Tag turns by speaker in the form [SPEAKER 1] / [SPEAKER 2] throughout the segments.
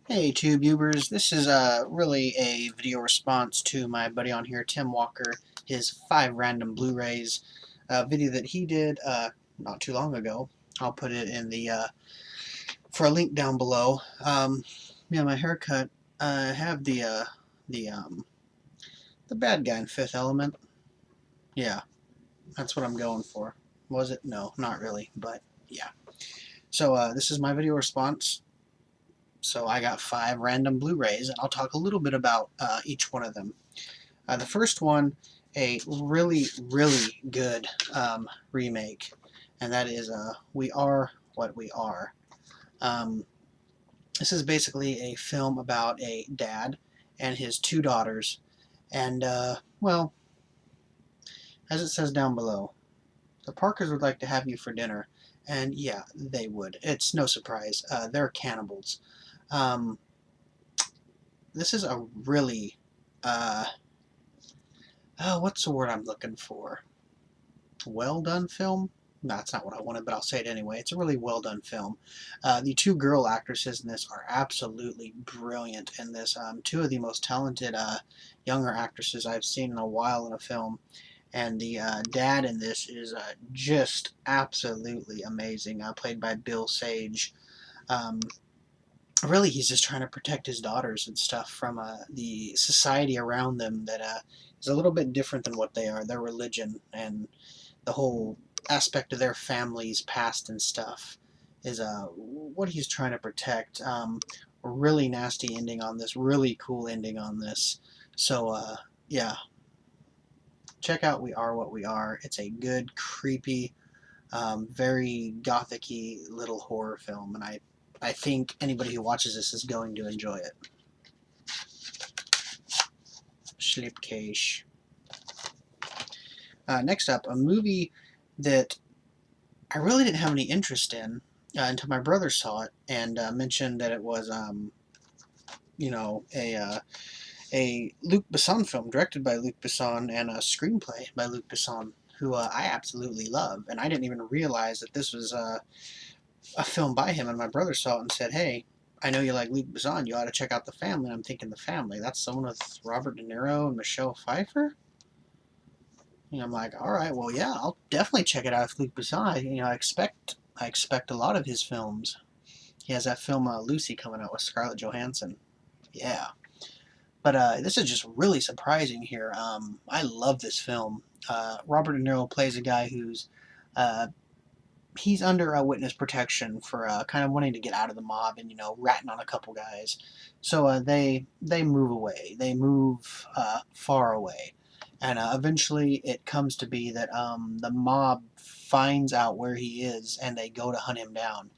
[SPEAKER 1] Hey TubeUbers, this is really a video response to my buddy on here, Tim Walker, his 5 random Blu-rays video that he did not too long ago. I'll put it in the for a link down below. Yeah, my haircut. I have the the bad guy in Fifth Element. Yeah, that's what I'm going for. Was it? No, not really, but yeah. So this is my video response. So I got 5 random Blu-rays, and I'll talk a little bit about each one of them. The first one, a really, really good remake, and that is We Are What We Are. Um, this is basically a film about a dad and his 2 daughters, and, well, as it says down below, the Parkers would like to have you for dinner, and yeah, they would. It's no surprise. They're cannibals. Um, this is a really, oh, what's the word I'm looking for? Well done film? No, that's not what I wanted, but I'll say it anyway. It's a really well done film. The 2 girl actresses in this are absolutely brilliant in this. 2 of the most talented younger actresses I've seen in a while in a film. And the dad in this is just absolutely amazing, played by Bill Sage. Um, really, he's just trying to protect his daughters and stuff from the society around them that is a little bit different than what they are, their religion and the whole aspect of their family's past and stuff is what he's trying to protect. Really nasty ending on this, really cool ending on this. So yeah, check out We Are What We Are. It's a good, creepy, very gothic-y little horror film, and I think anybody who watches this is going to enjoy it. Slipcase. Next up, a movie that I really didn't have any interest in until my brother saw it and mentioned that it was, you know, a Luc Besson film directed by Luc Besson and a screenplay by Luc Besson, who I absolutely love. And I didn't even realize that this was a film by him. And my brother saw it and said, "Hey, I know you like Luc Besson. You ought to check out The Family." And I'm thinking, The Family? That's the one with Robert De Niro and Michelle Pfeiffer? And I'm like, all right, well, yeah, I'll definitely check it out with Luc Besson. I expect a lot of his films. He has that film Lucy coming out with Scarlett Johansson. Yeah, but this is just really surprising here. I love this film. Robert De Niro plays a guy who's uh, he's under witness protection for kind of wanting to get out of the mob and ratting on a couple guys. So they move away. They move far away, and eventually it comes to be that the mob finds out where he is and they go to hunt him down,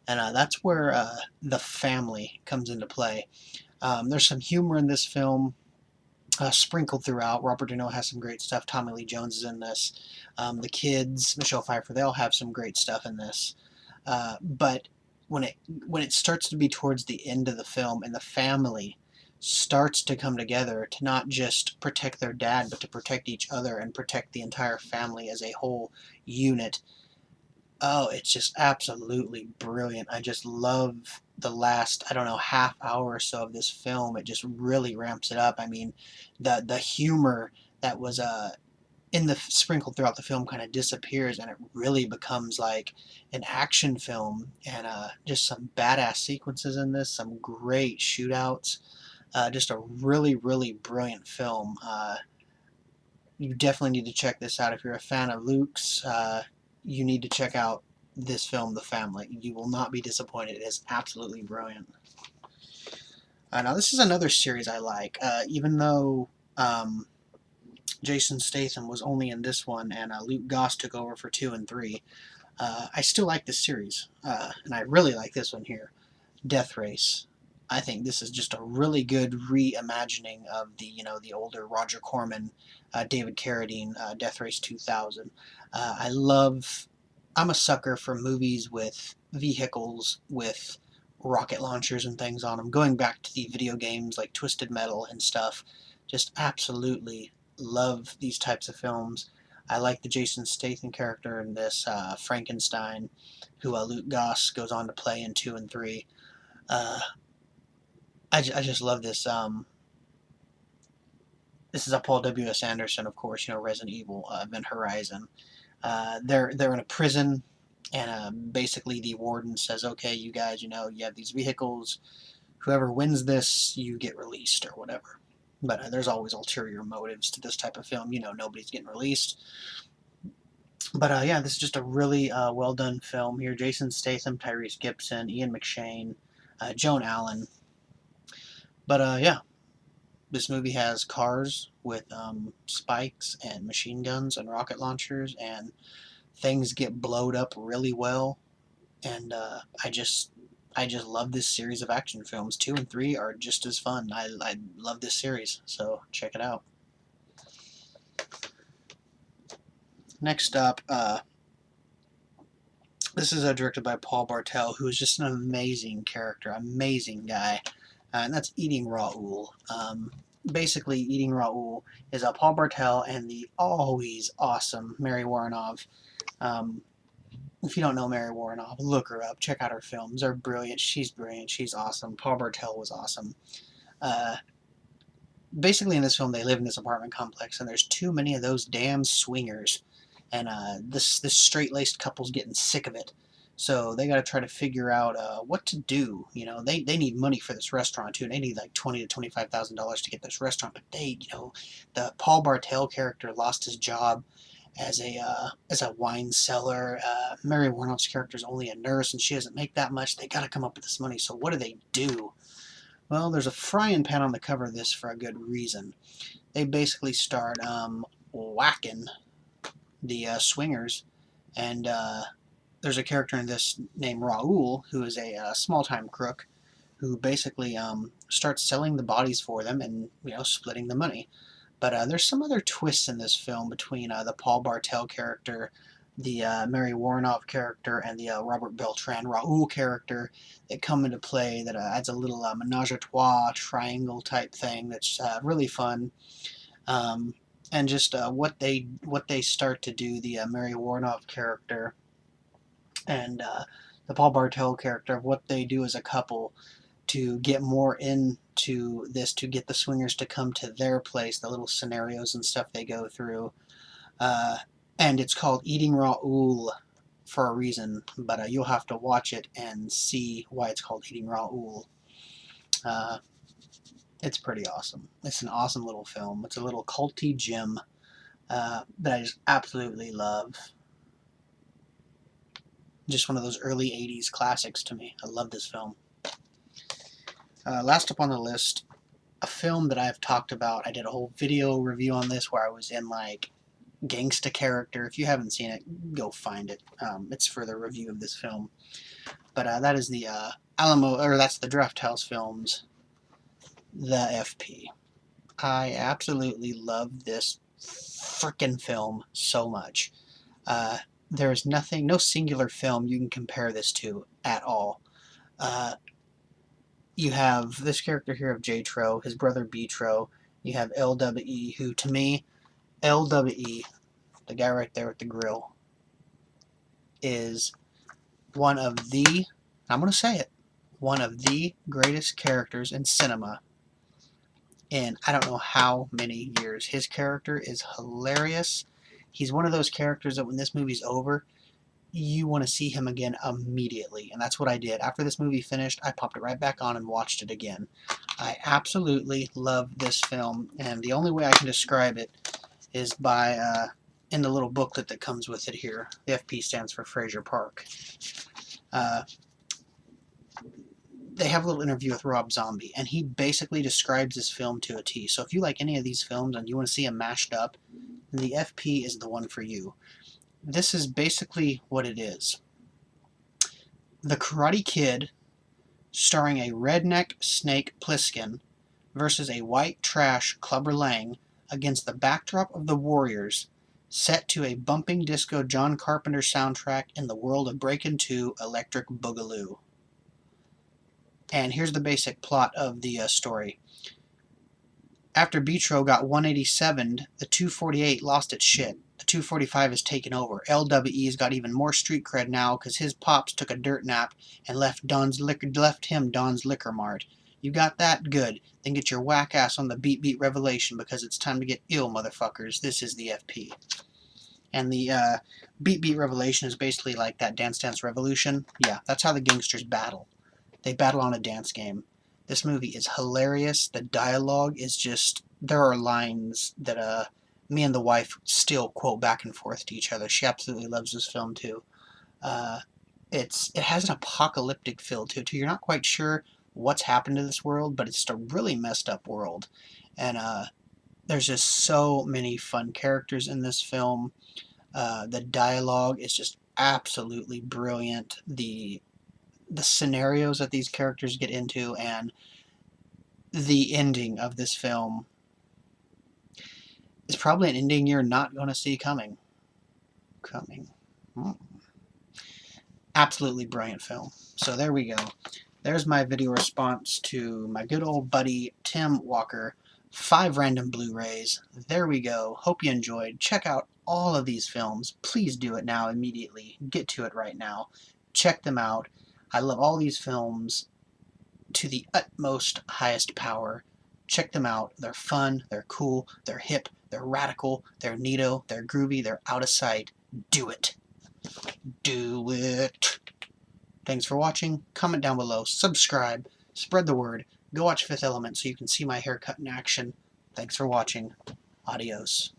[SPEAKER 1] and that's where the family comes into play. There's some humor in this film sprinkled throughout. Robert De Niro has some great stuff. Tommy Lee Jones is in this. The kids, Michelle Pfeiffer, they all have some great stuff in this. But when it starts to be towards the end of the film and the family starts to come together to not just protect their dad, but to protect each other and protect the entire family as a whole unit. Oh, it's just absolutely brilliant. I just love the last, I don't know, half hour or so of this film. It just really ramps it up. I mean, the humor that was in the sprinkled throughout the film kind of disappears, and it really becomes like an action film. And just some badass sequences in this, some great shootouts. Just a really, really brilliant film. You definitely need to check this out if you're a fan of Luke's. You need to check out this film, The Family. You will not be disappointed. It is absolutely brilliant. Now, this is another series I like. Even though Jason Statham was only in this one and Luke Goss took over for 2 and 3, I still like this series. And I really like this one here, Death Race. I think this is just a really good reimagining of the older Roger Corman, David Carradine, Death Race 2000. I'm a sucker for movies with vehicles with rocket launchers and things on them. Going back to the video games like Twisted Metal and stuff, just absolutely love these types of films. I like the Jason Statham character in this, Frankenstein, who Luke Goss goes on to play in 2 and 3. Uh, I just love this. This is a Paul W.S. Anderson, of course, Resident Evil, Event Horizon. They're in a prison, and basically the warden says, okay, you guys, you have these vehicles. Whoever wins this, you get released or whatever. But there's always ulterior motives to this type of film. Nobody's getting released. But yeah, this is just a really well done film here. Jason Statham, Tyrese Gibson, Ian McShane, Joan Allen. But yeah, this movie has cars with spikes and machine guns and rocket launchers, and things get blowed up really well. And I just love this series of action films. 2 and 3 are just as fun. I love this series, so check it out. Next up, this is directed by Paul Bartel, who is just an amazing character, amazing guy, and that's Eating Raoul. Basically, Eating Raoul is Paul Bartel and the always awesome Mary Woronov. If you don't know Mary Woronov, look her up. Check out her films. They're brilliant. She's brilliant. She's awesome. Paul Bartel was awesome. Basically, in this film, they live in this apartment complex, and there's too many of those damn swingers. And this straight-laced couple's getting sick of it. So they got to try to figure out what to do. They need money for this restaurant too. And they need like $20,000 to $25,000 to get this restaurant. But the Paul Bartel character lost his job as a wine cellar. Mary Warnoff's character is only a nurse, and she doesn't make that much. They got to come up with this money. So what do? Well, there's a frying pan on the cover of this for a good reason. They basically start whacking the swingers, and there's a character in this named Raoul, who is a small-time crook, who basically starts selling the bodies for them and splitting the money. But there's some other twists in this film between the Paul Bartel character, the Mary Woronov character, and the Robert Beltran Raoul character that come into play that adds a little menage a trois triangle type thing that's really fun. And just what they start to do, the Mary Woronov character and the Paul Bartel character, of what they do as a couple to get more into this, to get the swingers to come to their place, the little scenarios and stuff they go through. And it's called Eating Raoul for a reason, but you'll have to watch it and see why it's called Eating Raoul. It's pretty awesome. It's an awesome little film. It's a little culty gem that I just absolutely love. Just one of those early 80s classics to me. I love this film. Last up on the list, a film that I've talked about. I did a whole video review on this where I was in like gangsta character. If you haven't seen it, go find it. It's for the review of this film. But that is the that's the Drafthouse Films, The FP. I absolutely love this frickin' film so much. There is no singular film you can compare this to at all. You have this character here of J-Tro, his brother B-Tro. You have LWE, who to me, LWE, the guy right there with the grill, is one of the, I'm going to say it, one of the greatest characters in cinema in I don't know how many years. His character is hilarious. He's one of those characters that when this movie's over, you want to see him again immediately. And that's what I did. After this movie finished, I popped it right back on and watched it again. I absolutely love this film, and the only way I can describe it is by, in the little booklet that comes with it here. The FP stands for Fraser Park. They have a little interview with Rob Zombie, and he basically describes this film to a T. So if you like any of these films and you want to see them mashed up, then the FP is the one for you. This is basically what it is. The Karate Kid, starring a redneck Snake Plissken, versus a white trash Clubber Lang against the backdrop of the Warriors, set to a bumping disco John Carpenter soundtrack in the world of Breakin' 2 Electric Boogaloo. And here's the basic plot of the story. After B-Tro got 187'd, the 248 lost its shit. The 245 is taken over. LWE's got even more street cred now because his pops took a dirt nap and left him Don's Liquor Mart You got that? Good. Then get your whack ass on the Beat Beat Revelation, because it's time to get ill, motherfuckers. This is the FP. And the Beat Beat Revelation is basically like that Dance Dance Revolution. Yeah, that's how the gangsters battle. They battle on a dance game. This movie is hilarious. The dialogue is just... There are lines that me and the wife still quote back and forth to each other. She absolutely loves this film too. It has an apocalyptic feel to it too. You're not quite sure what's happened to this world, but it's just a really messed up world. And there's just so many fun characters in this film. The dialogue is just absolutely brilliant. The scenarios that these characters get into, and the ending of this film is probably an ending you're not going to see coming. Absolutely brilliant film. So there we go. There's my video response to my good old buddy Tim Walker. 5 random Blu-rays. There we go. Hope you enjoyed. Check out all of these films. Please do it now, immediately. Get to it right now. Check them out. I love all these films to the utmost highest power. Check them out. They're fun, they're cool, they're hip, they're radical, they're neato, they're groovy, they're out of sight. Do it. Do it. Thanks for watching. Comment down below. Subscribe. Spread the word. Go watch Fifth Element so you can see my haircut in action. Thanks for watching. Adios.